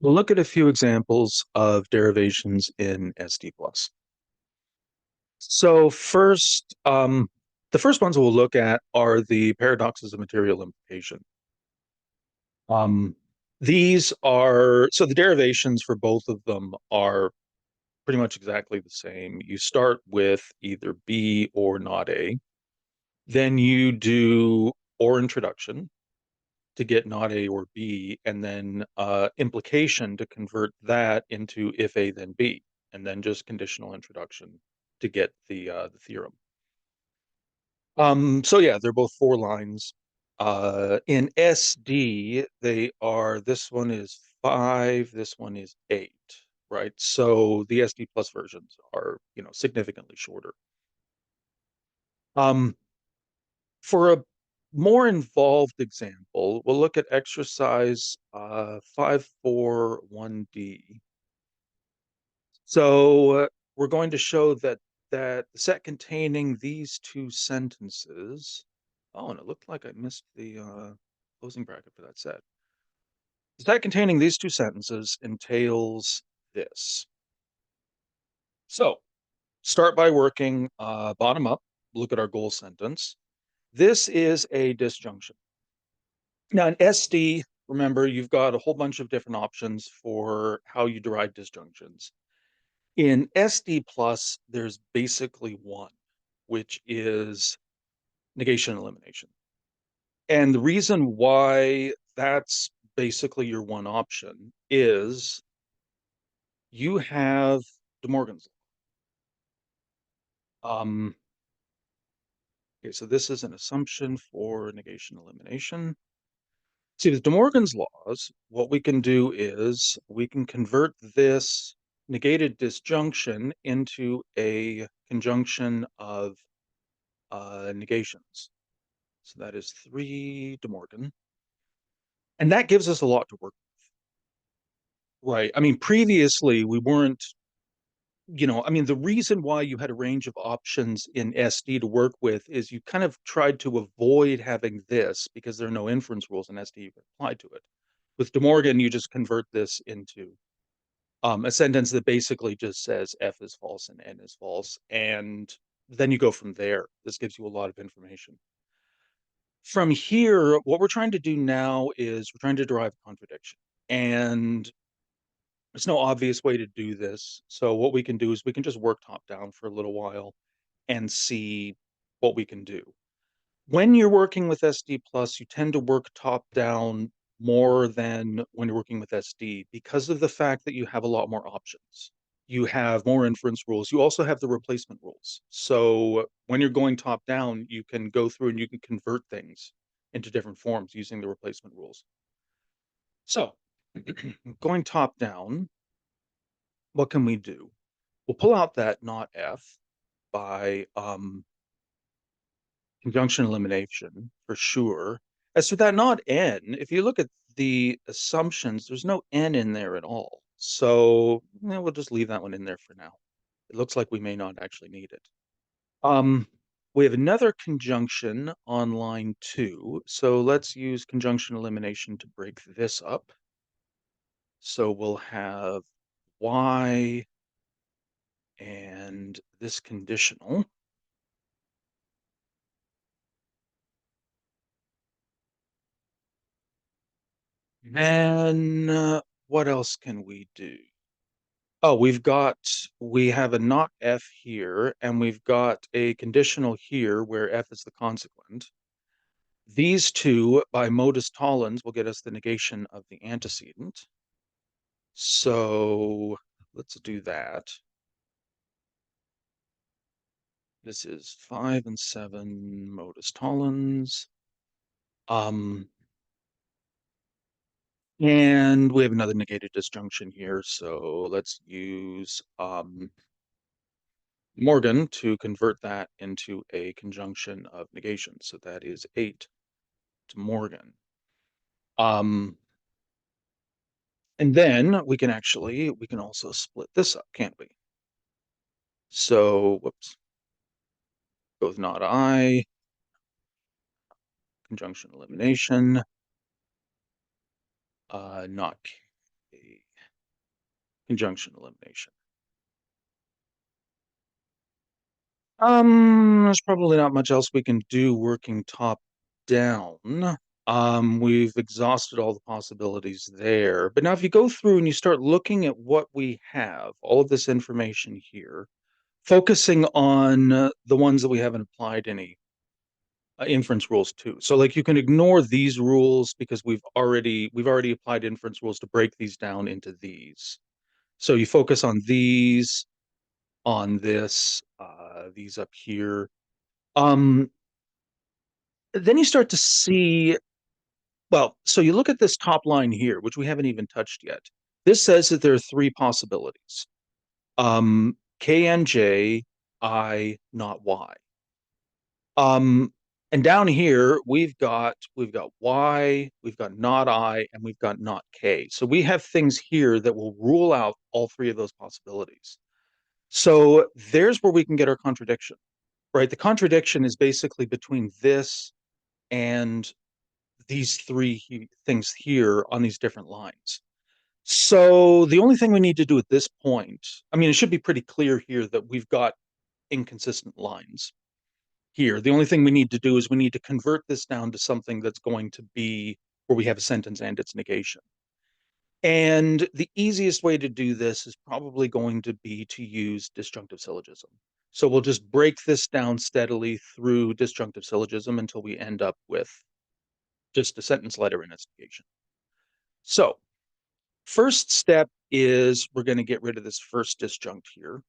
We'll look at a few examples of derivations in SD+. So the first ones we'll look at are the paradoxes of material implication. Um, so the derivations for both of them are pretty much exactly the same. You start with either B or not A. Then you do or introduction to get not A or B, and then implication to convert that into if A then B, and then just conditional introduction to get the theorem. So yeah, they're both four lines. In SD, this one is 5, this one is 8, right? So the SD plus versions are, significantly shorter. Um, for a more involved example, we'll look at exercise 541D. So we're going to show that the set containing these two sentences. Oh, and it looked like I missed the closing bracket for that set. The set containing these two sentences entails this. So start by working bottom up. Look at our goal sentence. This is a disjunction. Now, in SD, remember, you've got a whole bunch of different options for how you derive disjunctions. In SD plus, there's basically one, which is negation elimination. And the reason why that's basically your one option is you have De Morgan's law. Okay, so this is an assumption for negation elimination. See, with De Morgan's laws, what we can do is we can convert this negated disjunction into a conjunction of negations. So that is 3 De Morgan. And that gives us a lot to work with. Right. I mean, previously we weren't, the reason why you had a range of options in SD to work with is you kind of tried to avoid having this because there are no inference rules in SD you can apply to it. With De Morgan, you just convert this into a sentence that basically just says F is false and N is false. And then you go from there. This gives you a lot of information. From here, what we're trying to do now is we're trying to derive a contradiction. And there's no obvious way to do this. So what we can do is we can just work top down for a little while and see what we can do. When you're working with SD plus, you tend to work top down more than when you're working with SD because of the fact that you have a lot more options. You have more inference rules. You also have the replacement rules. So when you're going top down, you can go through and you can convert things into different forms using the replacement rules. So going top down, what can we do? We'll pull out that not F by conjunction elimination for sure. As for that not N, if you look at the assumptions, there's no N in there at all. So we'll just leave that one in there for now. It looks like we may not actually need it. We have another conjunction on line 2. So let's use conjunction elimination to break this up. So we'll have Y and this conditional. Then what else can we do? Oh, we have a not F here, and we've got a conditional here where F is the consequent. These two, by modus tollens, will get us the negation of the antecedent. So let's do that. This is 5 and 7 modus tollens. And we have another negated disjunction here, so let's use Morgan to convert that into a conjunction of negation. So that is 8 to Morgan. And then we can also split this up, can't we? So, whoops, both not I, conjunction elimination, not K. conjunction elimination. There's probably not much else we can do working top down. We've exhausted all the possibilities there. But now if you go through and you start looking at what we have, all of this information here, focusing on the ones that we haven't applied any inference rules to. So like you can ignore these rules because we've already applied inference rules to break these down into these. So you focus on these, on this, these up here. Um, then you start to see, well, so you look at this top line here, which we haven't even touched yet. This says that there are three possibilities. K and J, I, not Y. Um, and down here we've got Y, we've got not I, and we've got not K. So we have things here that will rule out all three of those possibilities. So there's where we can get our contradiction, right? The contradiction is basically between this and these three things here on these different lines. So the only thing we need to do at this point, I mean, it should be pretty clear here that we've got inconsistent lines here. The only thing we need to do is we need to convert this down to something that's going to be where we have a sentence and its negation. And the easiest way to do this is probably going to be to use disjunctive syllogism. So we'll just break this down steadily through disjunctive syllogism until we end up with just a sentence letter in its negation. So first step is we're going to get rid of this first disjunct here.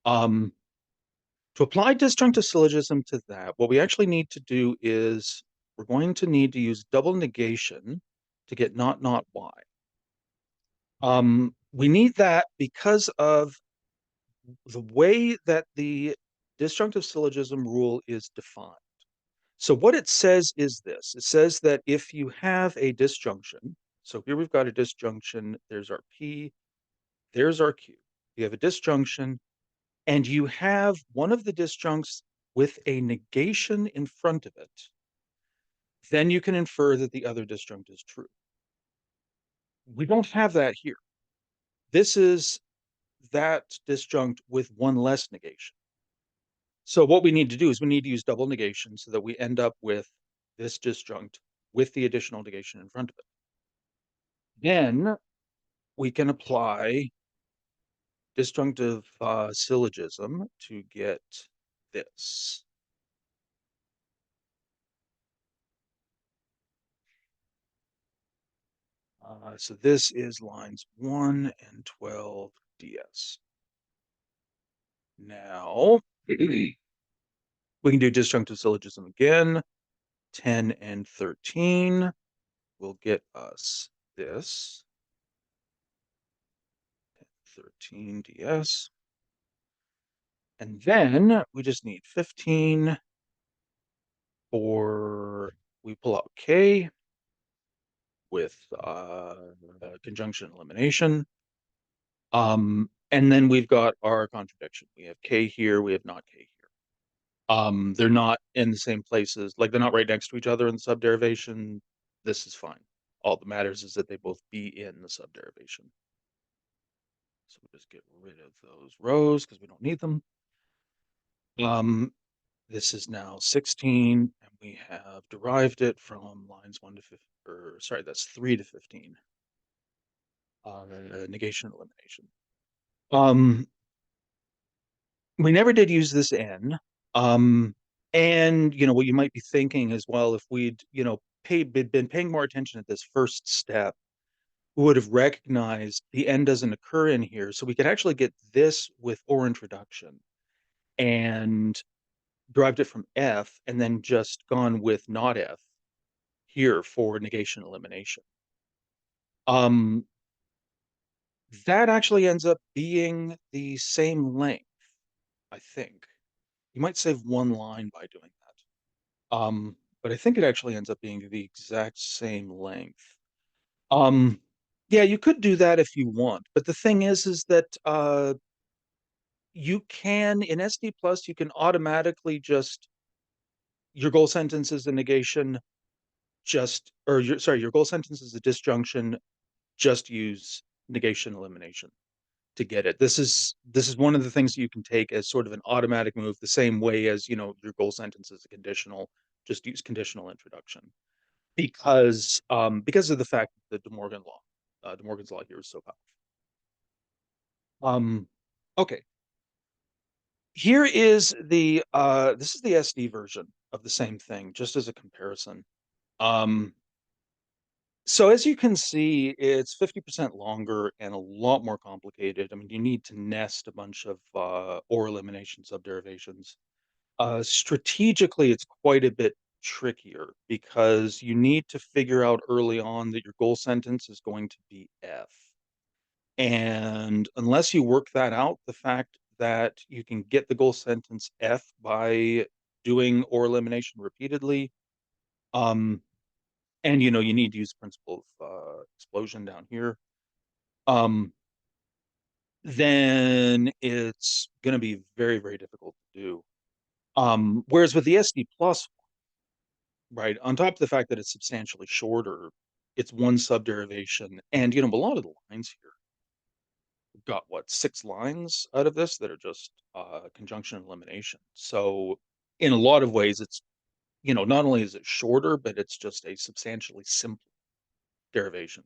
To apply disjunctive syllogism to that, what we actually need to do is we're going to need to use double negation to get not Y. We need that because of the way that the disjunctive syllogism rule is defined. So what it says is this. It says that if you have a disjunction, so here we've got a disjunction, there's our P, there's our Q. You have a disjunction, and you have one of the disjuncts with a negation in front of it, then you can infer that the other disjunct is true. We don't have that here. This is that disjunct with one less negation. So what we need to do is we need to use double negation so that we end up with this disjunct with the additional negation in front of it. Then we can apply disjunctive syllogism to get this. So this is lines 1 and 12 ds. Now, we can do disjunctive syllogism again. 10 and 13 will get us this. 13 ds. And then we just need 15 for, we pull out K with conjunction elimination. And then we've got our contradiction. We have K here, we have not K here. They're not in the same places, like they're not right next to each other in the subderivation. This is fine. All that matters is that they both be in the subderivation. So we'll just get rid of those rows because we don't need them. This is now 16, and we have derived it from lines 1 to 15, or sorry, that's 3 to 15. Negation elimination. We never did use this n. And what you might be thinking as well, if we'd been paying more attention at this first step, we would have recognized the n doesn't occur in here, so we could actually get this with or introduction and derived it from f, and then just gone with not f here for negation elimination. That actually ends up being the same length, I think. You might save one line by doing that. But I think it actually ends up being the exact same length. Yeah, you could do that if you want, but the thing is that you can in SD plus you can automatically just your goal sentence is a negation, your goal sentence is a disjunction, just use negation elimination. to get it. This is one of the things you can take as sort of an automatic move, the same way as, your goal sentence is a conditional, just use conditional introduction. Because of the fact that the De Morgan law, De Morgan's law here is so powerful. Okay. Here is this is the SD version of the same thing, just as a comparison. Um, so as you can see, it's 50% longer and a lot more complicated. I mean, you need to nest a bunch of or elimination subderivations. Strategically, it's quite a bit trickier because you need to figure out early on that your goal sentence is going to be F. And unless you work that out, the fact that you can get the goal sentence F by doing or elimination repeatedly, um, and you need to use the principle of explosion down here, um, then it's going to be very, very difficult to do. Whereas with the SD plus, right, on top of the fact that it's substantially shorter, it's one subderivation, and a lot of the lines here got what, 6 lines out of this that are just conjunction and elimination. So in a lot of ways, it's not only is it shorter, but it's just a substantially simpler derivation.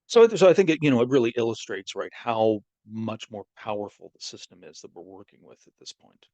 So I think it really illustrates, right, how much more powerful the system is that we're working with at this point.